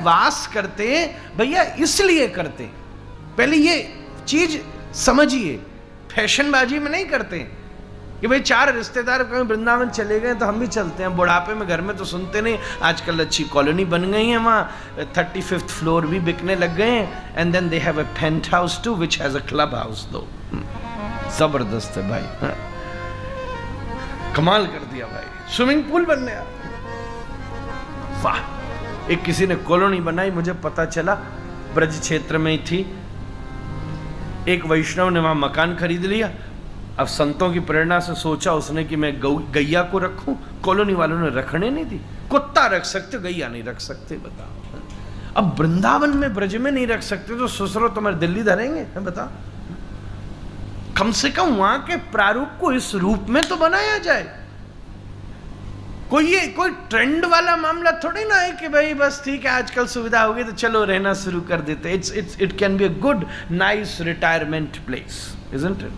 वास करते भैया इसलिए करते, पहले ये चीज समझिए, फैशनबाजी में नहीं करते कि भाई 4 रिश्तेदार कहीं वृंदावन चले गए तो हम भी चलते हैं। बुढ़ापे में घर में तो सुनते नहीं, आजकल अच्छी कॉलोनी बन गई है, वहाँ 35th फ्लोर भी बिकने लग गए हैं। And then they have a penthouse too which has a clubhouse though. जबरदस्त है भाई, हाँ। कमाल कर दिया भाई, स्विमिंग पूल बन गया, वाह। एक किसी ने कॉलोनी बनाई, मुझे पता चला ब्रज क्षेत्र में ही थी, एक वैष्णव ने वहां मकान खरीद लिया। अब संतों की प्रेरणा से सोचा उसने कि मैं गैया को रखूं, कॉलोनी वालों ने रखने नहीं दी। कुत्ता रख सकते, गैया नहीं रख सकते, बताओ। अब वृंदावन में ब्रज में नहीं रख सकते तो ससुरो तुम्हारे दिल्ली धरेंगे, बताओ। कम से कम वहां के प्रारूप को इस रूप में तो बनाया जाए। कोई ट्रेंड वाला मामला थोड़ी ना है कि भाई बस ठीक है आजकल सुविधा होगी तो चलो रहना शुरू कर देते। It can be a good nice retirement place, isn't it?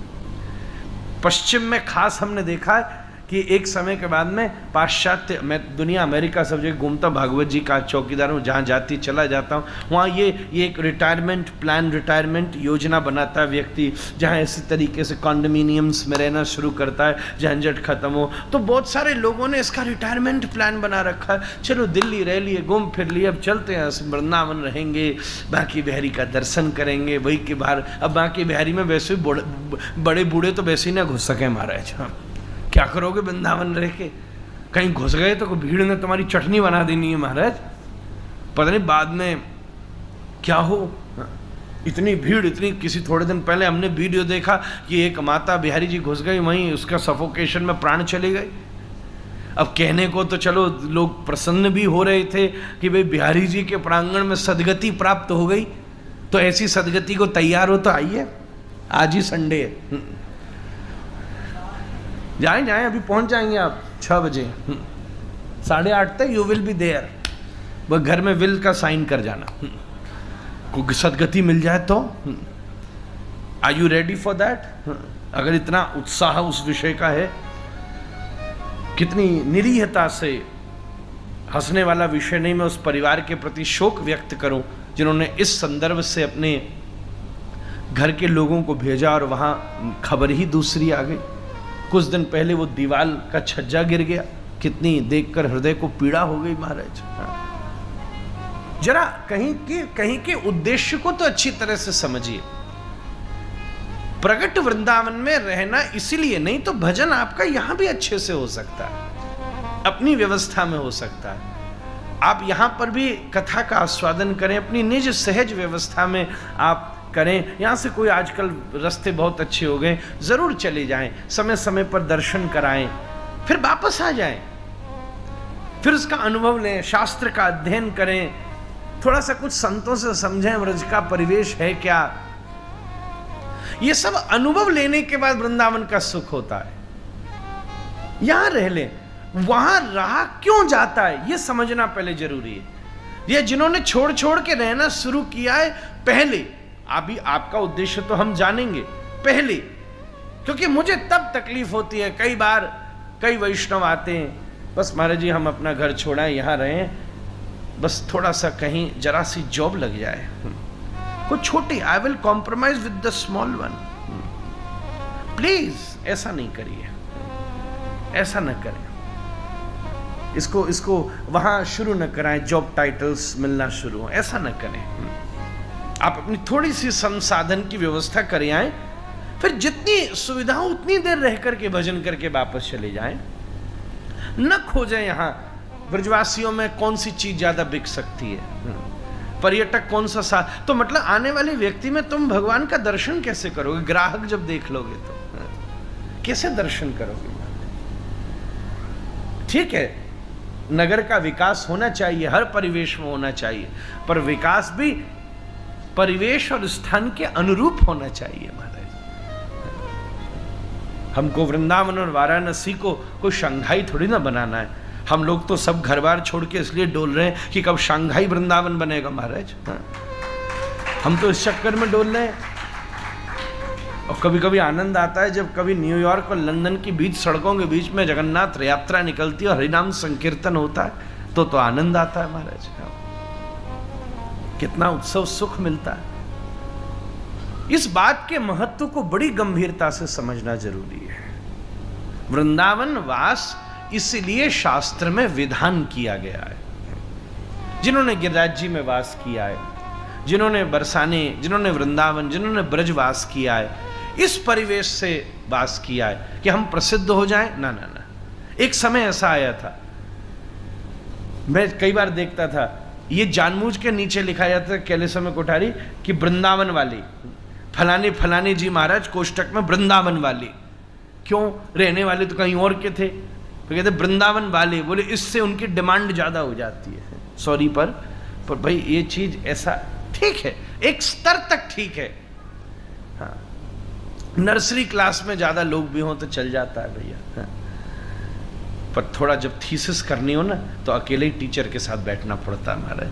पश्चिम में खास हमने देखा है कि एक समय के बाद में पाश्चात्य, मैं दुनिया अमेरिका सब जगह घूमता हूँ, भागवत जी का चौकीदार हूँ, जहाँ जाती चला जाता हूँ, वहाँ ये एक रिटायरमेंट प्लान, रिटायरमेंट योजना बनाता है व्यक्ति, जहाँ इसी तरीके से कॉन्डोमिनियम्स में रहना शुरू करता है, झंझट खत्म हो। तो बहुत सारे लोगों ने इसका रिटायरमेंट प्लान बना रखा है, चलो दिल्ली रह लिए, घूम फिर लिए, अब चलते हैं वृंदावन रहेंगे, बाकी बिहारी का दर्शन करेंगे, वही के बाहर। अब बाकी बिहारी में वैसे बड़े बूढ़े तो वैसे ही ना घुस सके महाराज, हाँ। क्या करोगे वृंदावन रह के? कहीं घुस गए तो भीड़ ने तुम्हारी चटनी बना देनी है महाराज, पता नहीं बाद में क्या हो। इतनी भीड़, इतनी। किसी थोड़े दिन पहले हमने वीडियो देखा कि एक माता बिहारी जी घुस गई, वहीं उसका सफोकेशन में प्राण चले गए। अब कहने को तो चलो लोग प्रसन्न भी हो रहे थे कि भाई बिहारी जी के प्रांगण में सदगति प्राप्त हो गई, तो ऐसी सदगति को तैयार हो तो आइए, आज ही संडे है, जाएं अभी पहुंच जाएंगे आप 6 बजे, 8:30 तक यू विल बी देयर। वह घर में विल का साइन कर जाना, कोई सदगति मिल जाए तो। Are you ready for that? अगर इतना उत्साह उस विषय का है, कितनी निरीहता से, हंसने वाला विषय नहीं। मैं उस परिवार के प्रति शोक व्यक्त करूं जिन्होंने इस संदर्भ से अपने घर के लोगों को भेजा और वहां खबर ही दूसरी आ गई। कुछ दिन पहले वो दीवाल का छज्जा गिर गया, कितनी देखकर हृदय को पीड़ा हो गई महाराज। जरा कहीं के उद्देश्य को तो अच्छी तरह से समझिए। प्रगट वृंदावन में रहना इसीलिए नहीं तो भजन आपका यहां भी अच्छे से हो सकता है, अपनी व्यवस्था में हो सकता है। आप यहां पर भी कथा का आस्वादन करें, अपनी निज सहज व्यवस्था में आप करें। यहाँ से कोई, आजकल रास्ते बहुत अच्छे हो गए, ज़रूर चले जाएं, समय समय पर दर्शन कराएं, फिर वापस आ जाएं, फिर उसका अनुभव लें, शास्त्र का अध्ययन करें, थोड़ा सा कुछ संतों से समझें ब्रज का परिवेश है क्या। ये सब अनुभव लेने के बाद वृंदावन का सुख होता है। यहां रह लें, वहां रहा क्यों जाता है ये समझना पहले जरूरी है। ये जिन्होंने छोड़ छोड़ के रहना शुरू किया है, पहले अभी आपका उद्देश्य तो हम जानेंगे पहले, क्योंकि मुझे तब तकलीफ होती है। कई बार कई वैष्णव आते हैं, बस महाराज जी हम अपना घर छोड़ा, यहाँ रहें, बस थोड़ा सा कहीं जरा सी जॉब लग जाए, कुछ छोटी, I will compromise with the small one. Please ऐसा नहीं करिए, ऐसा न करें, इसको वहां शुरू न कराएं, जॉब टाइटल्स मिलना शुरू हो, ऐसा न करें। आप अपनी थोड़ी सी संसाधन की व्यवस्था करें आए, फिर जितनी सुविधा हो उतनी देर रह करके भजन करके वापस चले जाएं। न खोजें यहाँ ब्रजवासियों में कौन सी चीज ज्यादा बिक सकती है, पर्यटक कौन सा तो मतलब आने वाले व्यक्ति में तुम भगवान का दर्शन कैसे करोगे? ग्राहक जब देख लोगे तो कैसे दर्शन करोगे? ठीक है, नगर का विकास होना चाहिए, हर परिवेश में होना चाहिए, पर विकास भी परिवेश और स्थान के अनुरूप होना चाहिए महाराज। हमको वृंदावन और वाराणसी को कोई शंघाई थोड़ी ना बनाना है। हम लोग तो सब घर बार छोड़ के इसलिए डोल रहे हैं कि कब शंघाई वृंदावन बनेगा महाराज। हम तो इस चक्कर में डोल रहे हैं। और कभी कभी आनंद आता है जब कभी न्यूयॉर्क और लंदन की बीच सड़कों के बीच में जगन्नाथ यात्रा निकलती है और हरिनाम संकीर्तन होता है, तो आनंद आता है महाराज। कितना उत्सव सुख मिलता है। इस बात के महत्व को बड़ी गंभीरता से समझना जरूरी है। वृंदावन वास इसलिए शास्त्र में विधान किया गया है। जिन्होंने गिरिराज जी में वास किया है, जिन्होंने बरसाने, जिन्होंने वृंदावन, जिन्होंने ब्रजवास किया है, इस परिवेश से वास किया है कि हम प्रसिद्ध हो जाएं, ना ना ना। एक समय ऐसा आया था, मैं कई बार देखता था, ये जानबूझ के नीचे लिखा जाता था कैलेसर में कोठारी कि वृंदावन वाली, फलाने फलाने जी महाराज कोष्टक में वृंदावन वाली। क्यों? रहने वाले तो कहीं और के थे, तो कहते वृंदावन वाले, बोले इससे उनकी डिमांड ज्यादा हो जाती है। सॉरी पर भाई ये चीज ऐसा ठीक है, एक स्तर तक ठीक है। हाँ, नर्सरी क्लास में ज्यादा लोग भी हों तो चल जाता है भैया। हाँ। पर थोड़ा जब थीसिस करनी हो ना तो अकेले ही टीचर के साथ बैठना पड़ता है हमारे।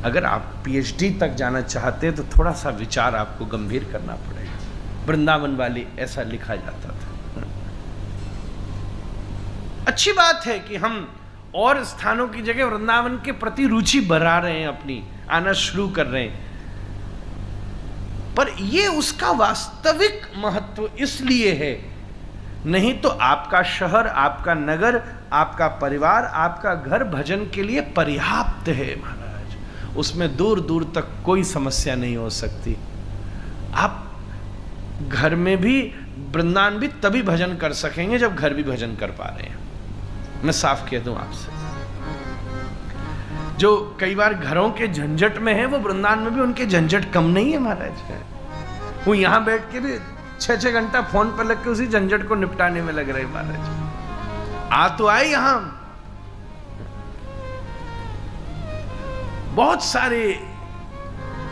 अगर आप पीएचडी तक जाना चाहते हैं तो थोड़ा सा विचार आपको गंभीर करना पड़ेगा। वृंदावन वाली ऐसा लिखा जाता था। अच्छी बात है कि हम और स्थानों की जगह वृंदावन के प्रति रुचि बढ़ा रहे हैं, अपनी आना शुरू कर रहे हैं, पर यह उसका वास्तविक महत्व इसलिए है, नहीं तो आपका शहर, आपका नगर, आपका परिवार, आपका घर भजन के लिए पर्याप्त है महाराज। उसमें दूर दूर तक कोई समस्या नहीं हो सकती। आप घर में भी वृंदावन भी तभी भजन कर सकेंगे जब घर भी भजन कर पा रहे हैं। मैं साफ कह दूं आपसे, जो कई बार घरों के झंझट में है वो वृंदावन में भी उनके झंझट कम नहीं है महाराज। वो यहां बैठ के भी 6-6 घंटा फोन पर लग के उसी झंझट को निपटाने में लग रहे महाराज। आ तो आए यहां बहुत सारे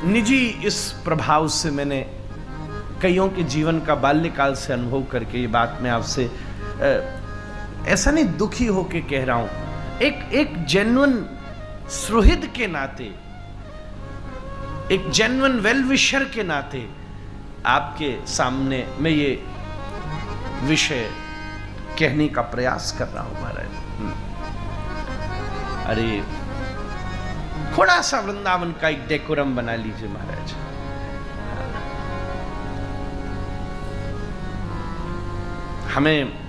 निजी इस प्रभाव से मैंने कईयों के जीवन का बाल्यकाल से अनुभव करके ये बात मैं आपसे ऐसा नहीं दुखी होके कह रहा हूं, एक जेन्युइन सुहृद के नाते, एक जेन्युइन वेलविशर के नाते आपके सामने मैं ये विषय कहने का प्रयास कर रहा हूं महाराज। अरे थोड़ा सा वृंदावन का एक डेकोरम बना लीजिए महाराज। हमें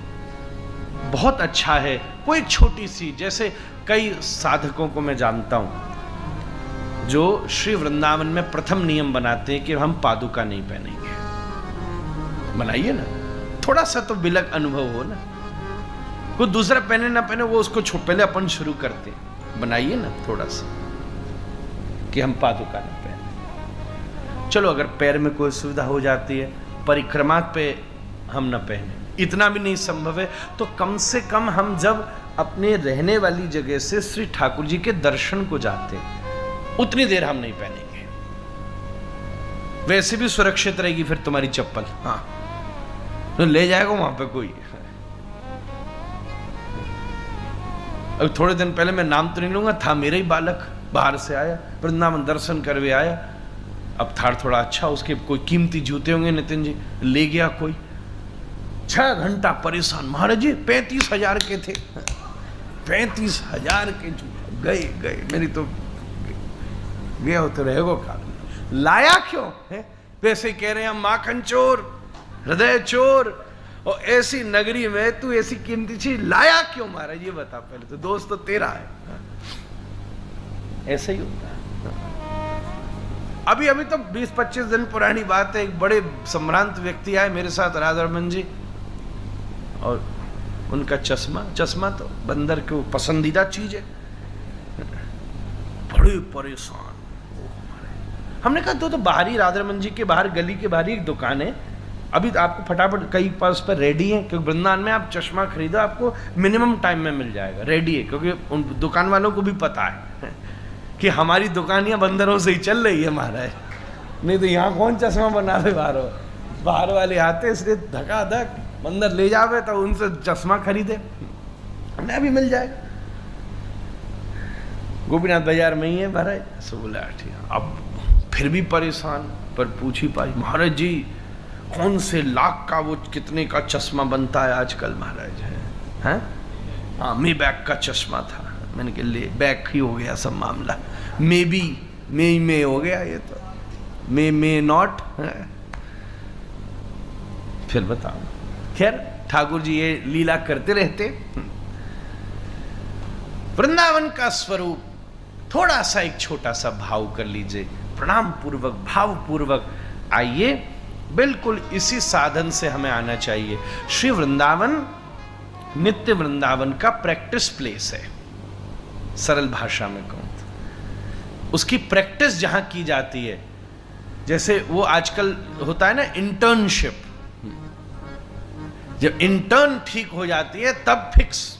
बहुत अच्छा है कोई छोटी सी, जैसे कई साधकों को मैं जानता हूं जो श्री वृंदावन में प्रथम नियम बनाते हैं कि हम पादुका नहीं पहनेंगे। बनाइए ना, थोड़ा सा तो बिलक अनुभव हो ना। कोई दूसरा पहने ना पहने वो उसको पहले अपन शुरू करते हैं। बनाइए ना थोड़ा सा कि हम पादुका नहीं पहने। चलो अगर पैर में कोई सुविधा हो जाती है, परिक्रमा पे हम ना पहने, इतना भी नहीं संभव है तो कम से कम हम जब अपने रहने वाली जगह से श्री ठाकुर जी के दर्शन को जाते उतनी देर हम नहीं पहनेंगे। वैसे भी सुरक्षित रहेगी फिर तुम्हारी चप्पल। हाँ, तो ले जाएगा वहां पे कोई। अब थोड़े दिन पहले मैं नाम तो नहीं लूंगा, था मेरा ही बालक, बाहर से आया, वृंदावन दर्शन करवे आया। अब था थोड़ा अच्छा, उसके कोई कीमती जूते होंगे नितिन जी, ले गया कोई। 6 घंटा परेशान महाराज जी, 35,000 के थे, 35,000 के जूते गए। मेरी तो गया हो तो रहेगो का, लाया क्यों है? वैसे कह रहे हैं हम माखन चोर, हृदय चोर, और ऐसी नगरी में तू ऐसी कीमती चीज लाया क्यों महाराज? ये बता पहले तो, दोस्त तो तेरा है। ऐसा ही होता है। अभी तो 20-25 दिन पुरानी बात है, एक बड़े सम्रांत व्यक्ति आए मेरे साथ, राधारमन जी, और उनका चश्मा तो बंदर को पसंदीदा चीज है। बड़े परेशान। हमने कहा तो बाहरी राधारमन जी के बाहर, गली के बाहर एक दुकान है, अभी तो आपको फटाफट कई पास पर रेडी है, क्योंकि वृंदावन में आप चश्मा खरीदो आपको मिनिमम टाइम में मिल जाएगा, रेडी है। क्योंकि उन दुकान वालों को भी पता है कि हमारी दुकान यहाँ बंदरों से ही चल रही है महाराज, नहीं तो यहाँ कौन चश्मा बनावे बाहर वाले आते, इसलिए धकाधक बंदर ले जावे तो उनसे चश्मा खरीदे, नया भी मिल जाएगा। गोपीनाथ बाजार में ही है महाराज। सो बोला ठीक। अब फिर भी परेशान, पर पूछ ही पाई, महाराज जी कौन से लाख का वो कितने का चश्मा बनता है आजकल महाराज? है हाँ, मे बैग का चश्मा था। मैंने कहा ले बैग ही हो गया सब मामला, मे बी में हो गया ये तो, मे नॉट। फिर बताओ। खैर ठाकुर जी ये लीला करते रहते। वृंदावन का स्वरूप थोड़ा सा एक छोटा सा भाव कर लीजिए, प्रणाम पूर्वक भाव पूर्वक आइए। बिल्कुल इसी साधन से हमें आना चाहिए। श्री वृंदावन नित्य वृंदावन का प्रैक्टिस प्लेस है, सरल भाषा में कहूं तो। उसकी प्रैक्टिस जहां की जाती है, जैसे वो आजकल होता है ना इंटर्नशिप, जब इंटर्न ठीक हो जाती है तब फिक्स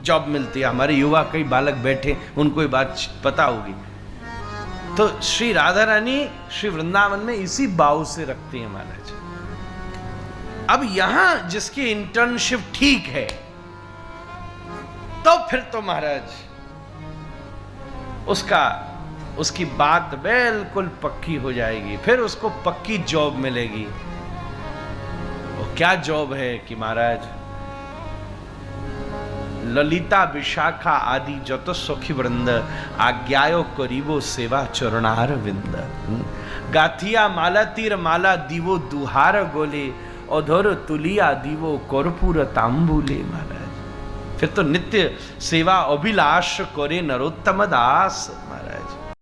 जॉब मिलती है। हमारे युवा कई बालक बैठे, उनको ये बात पता होगी। तो श्री राधा रानी श्री वृंदावन में इसी भाव से रखती है महाराज। अब यहां जिसकी इंटर्नशिप ठीक है, तो फिर तो महाराज उसकी बात बिल्कुल पक्की हो जाएगी, फिर उसको पक्की जॉब मिलेगी। और क्या जॉब है कि महाराज ललिता विशाखा आदि जत सखी वृंद आज्ञायो करीबो सेवा चरणार विंद। गाथिया माला तीर माला दीवो दुहार गोले अधर तुलिया दीवो कर्पूर तांबूले। महाराज फिर तो नित्य सेवा अभिलाष करे नरोत्तम दास। महाराज